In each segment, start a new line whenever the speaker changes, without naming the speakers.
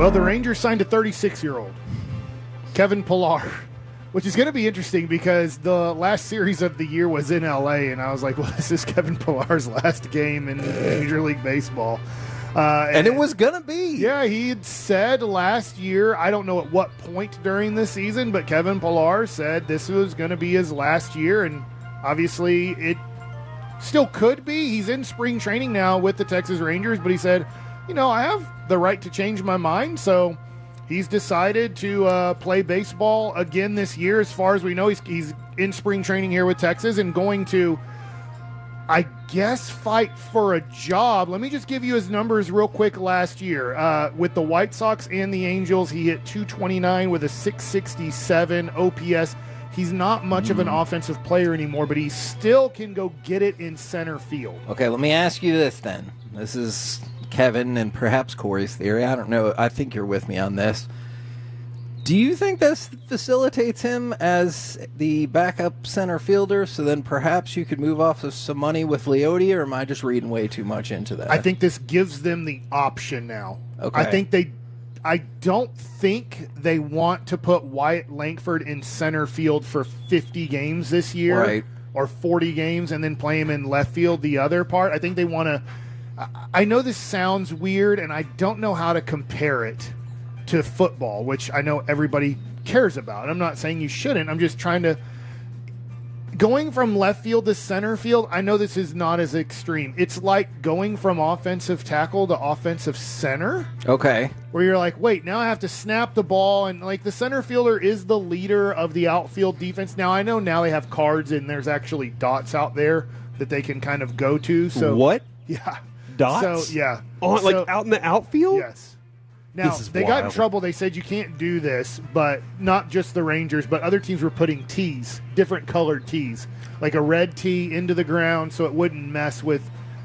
Well, the Rangers signed a 36-year-old, Kevin Pillar, which is going to be interesting because the last series of the year was in L.A., and I was like, well, this is Kevin Pillar's last game in Major League Baseball.
And it was going to be.
Yeah, he had said last year, I don't know at what point during the season, but Kevin Pillar said this was going to be his last year, and obviously it still could be. He's in spring training now with the Texas Rangers, but he said, I have the right to change my mind, so he's decided to play baseball again this year. As far as we know, he's in spring training here with Texas and going to, I guess, fight for a job. Let me just give you his numbers real quick last year. With the White Sox and the Angels, he hit .229 with a .667 OPS. He's not much of an offensive player anymore, but he still can go get it in center field.
Okay, let me ask you this then. This is Kevin and perhaps Corey's theory. I don't know. I think you're with me on this. Do you think this facilitates him as the backup center fielder, so then perhaps you could move off of some money with Leody, or am I just reading way too much into that?
I think this gives them the option now.
Okay.
I don't think they want to put Wyatt Langford in center field for 50 games this year,
right,
or 40 games, and then play him in left field the other part. I think they want to. I know this sounds weird, and I don't know how to compare it to football, which I know everybody cares about. I'm not saying you shouldn't. I'm just trying to. Going from left field to center field, I know this is not as extreme. It's like going from offensive tackle to offensive center.
Okay.
Where you're like, wait, now I have to snap the ball, and like the center fielder is the leader of the outfield defense. Now I know now they have cards and there's actually dots out there that they can kind of go to. So
what?
Yeah.
Dots?
So yeah.
Like out in the outfield?
Yes. Now, they got in trouble. They said you can't do this, but not just the Rangers, but other teams were putting tees, different colored tees, like a red tee into the ground so it wouldn't mess with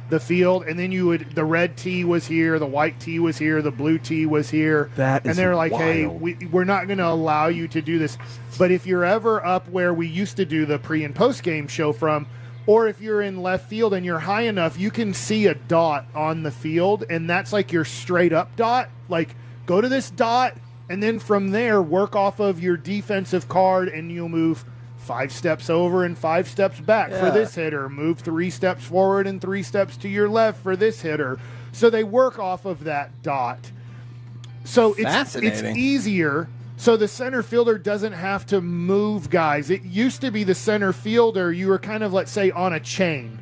the field. And then the red tee was here, the white tee was here, the blue tee was here.
And
they're like,
wild.
hey, we're not going to allow you to do this. But if you're ever up where we used to do the pre- and post-game show from, or if you're in left field and you're high enough, you can see a dot on the field, and that's like your straight-up dot. Like, go to this dot, and then from there, work off of your defensive card, and you'll move 5 steps over and 5 steps back for this hitter. Move 3 steps forward and 3 steps to your left for this hitter. So they work off of that dot. So it's easier. So the center fielder doesn't have to move guys. It used to be the center fielder, you were kind of, let's say, on a chain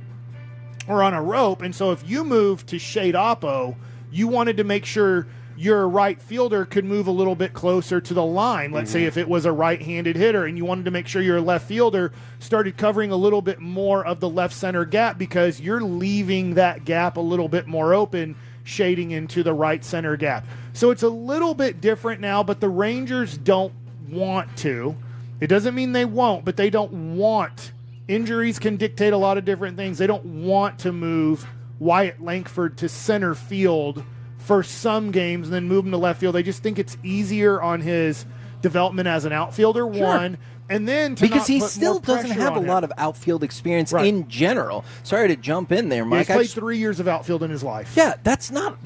or on a rope. And so if you moved to shade oppo, you wanted to make sure your right fielder could move a little bit closer to the line. Let's say if it was a right-handed hitter, and you wanted to make sure your left fielder started covering a little bit more of the left center gap because you're leaving that gap a little bit more open, shading into the right center gap. So it's a little bit different now, but the Rangers don't want to. It doesn't mean they won't, but they don't want. Injuries can dictate a lot of different things. They don't want to move Wyatt Langford to center field for some games and then move him to left field. They just think it's easier on his development as an outfielder, one. And then
because he still doesn't have a lot of outfield experience in general. Sorry to jump in there, Mike.
He's played 3 years of outfield in his life.
Yeah, that's not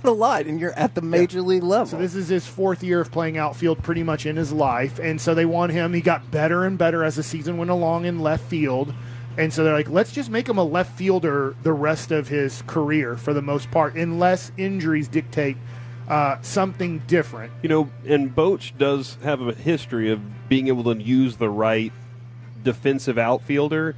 a lot, and you're at the major league level.
So this is his 4th year of playing outfield pretty much in his life, and so they want him. He got better and better as the season went along in left field, and so they're like, let's just make him a left fielder the rest of his career for the most part, unless injuries dictate something different.
And Boch does have a history of being able to use the right defensive outfielder.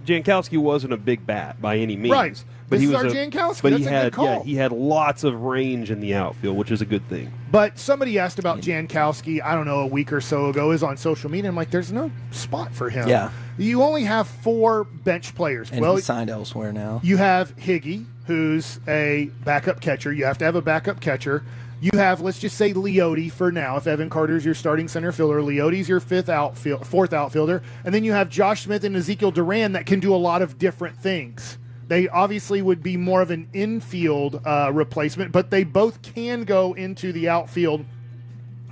Jankowski wasn't a big bat by any means.
Right.
But
this
he
is
was
our Jankowski.
But
That's a good call.
he had lots of range in the outfield, which is a good thing.
But somebody asked about Jankowski, I don't know, a week or so ago, is on social media. I'm like, there's no spot for him.
Yeah.
You only have 4 bench players.
And he's signed elsewhere now.
You have Higgy, who's a backup catcher. You have to have a backup catcher. You have, let's just say, Leody for now. If Evan Carter's your starting center fielder, Leody's your 4th outfielder. And then you have Josh Smith and Ezekiel Duran that can do a lot of different things. They obviously would be more of an infield replacement, but they both can go into the outfield,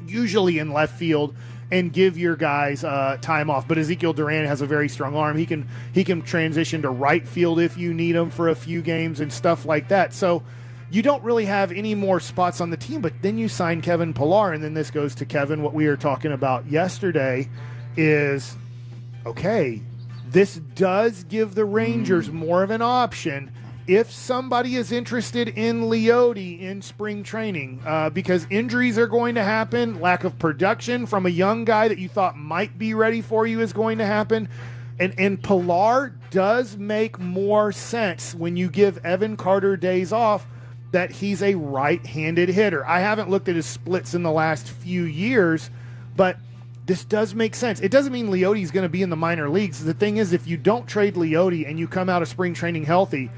usually in left field, and give your guys time off. But Ezekiel Duran has a very strong arm. He can transition to right field if you need him for a few games and stuff like that. So you don't really have any more spots on the team, but then you sign Kevin Pillar, and then this goes to Kevin, what we were talking about yesterday is, okay, this does give the Rangers more of an option if somebody is interested in Leody in spring training, because injuries are going to happen, lack of production from a young guy that you thought might be ready for you is going to happen. And Pillar does make more sense when you give Evan Carter days off that he's a right-handed hitter. I haven't looked at his splits in the last few years, but this does make sense. It doesn't mean Leody's going to be in the minor leagues. The thing is, if you don't trade Leody and you come out of spring training healthy,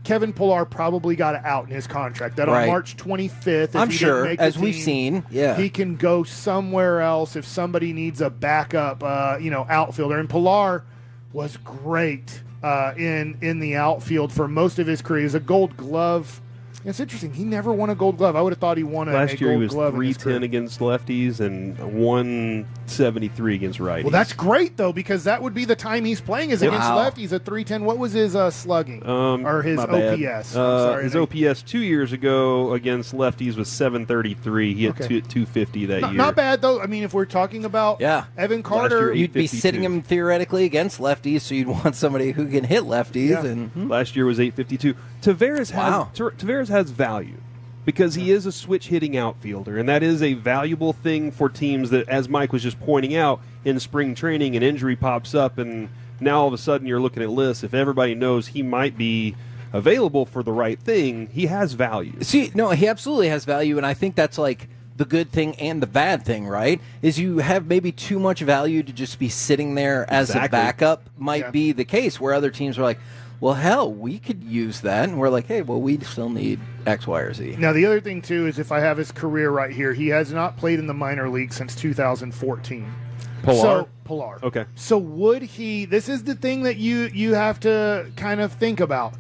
Kevin Pillar probably got it out in his contract. That on March 25th, if
I'm
he
sure,
didn't make the
as
team,
we've seen,
he can go somewhere else if somebody needs a backup, outfielder. And Pillar was great in the outfield for most of his career. He was a Gold Glove. It's interesting. He never won a Gold Glove. I would have thought he won a
Last year
Gold Glove.
He was 310 against lefties and 173 against righties.
Well, that's great, though, because that would be the time he's playing is against lefties at 310. What was his slugging? Or his OPS? Sorry,
his OPS 2 years ago against lefties was 733. He had 250 that year.
Not bad, though. I mean, if we're talking about Evan Carter.
You'd be sitting him theoretically against lefties, so you'd want somebody who can hit lefties.
Yeah.
And
last year was 852. Taveras has value because he is a switch hitting outfielder, and that is a valuable thing for teams that, as Mike was just pointing out, in spring training an injury pops up and now all of a sudden you're looking at lists. If everybody knows he might be available for the right thing, he has value.
See, no, he absolutely has value, and I think that's like the good thing and the bad thing, right? Is you have maybe too much value to just be sitting there as a backup might be the case, where other teams are like, well, hell, we could use that. And we're like, hey, well, we still need X, Y, or Z.
Now, the other thing, too, is if I have his career right here, he has not played in the minor league since 2014. Pillar.
Okay.
So would he – this is the thing that you have to kind of think about.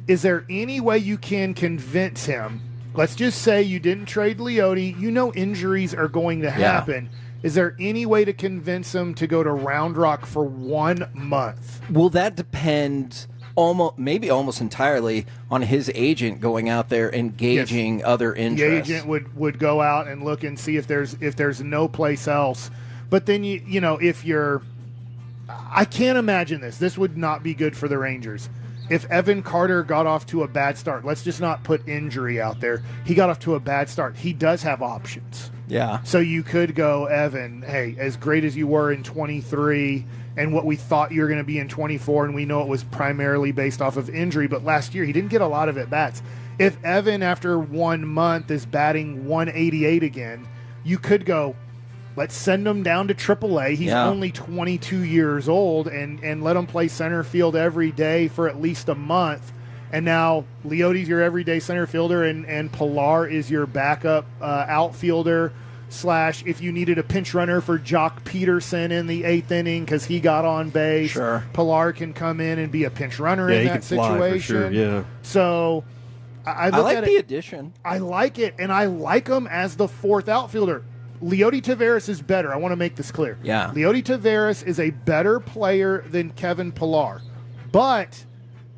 Is there any way you can convince him? Let's just say you didn't trade Leody. You know injuries are going to happen. Yeah. Is there any way to convince him to go to Round Rock for 1 month?
Will that depend – maybe almost entirely on his agent going out there and gauging other interests.
The agent would go out and look and see if there's no place else. But then if you're, I can't imagine this. This would not be good for the Rangers. If Evan Carter got off to a bad start, let's just not put injury out there. He got off to a bad start. He does have options.
Yeah.
So you could go, Evan, hey, as great as you were in 23 and what we thought you were going to be in 24, and we know it was primarily based off of injury, but last year he didn't get a lot of at-bats. If Evan, after 1 month, is batting 188 again, you could go, let's send him down to AAA. He's only 22 years old, and let him play center field every day for at least a month. And now Leody's your everyday center fielder, and Pillar is your backup outfielder / if you needed a pinch runner for Jock Peterson in the 8th inning because he got on base, Pillar can come in and be a pinch runner in that situation.
Yeah.
So I like
the addition.
I like it, and I like him as the 4th outfielder. Leody Taveras is better. I want to make this clear.
Yeah.
Leody Taveras is a better player than Kevin Pillar. But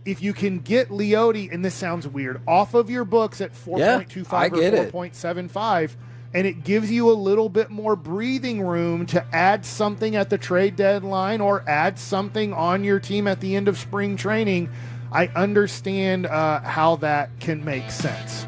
if you can get Leody, and this sounds weird, off of your books at 4.25 or 4.75, and it gives you a little bit more breathing room to add something at the trade deadline or add something on your team at the end of spring training, I understand how that can make sense.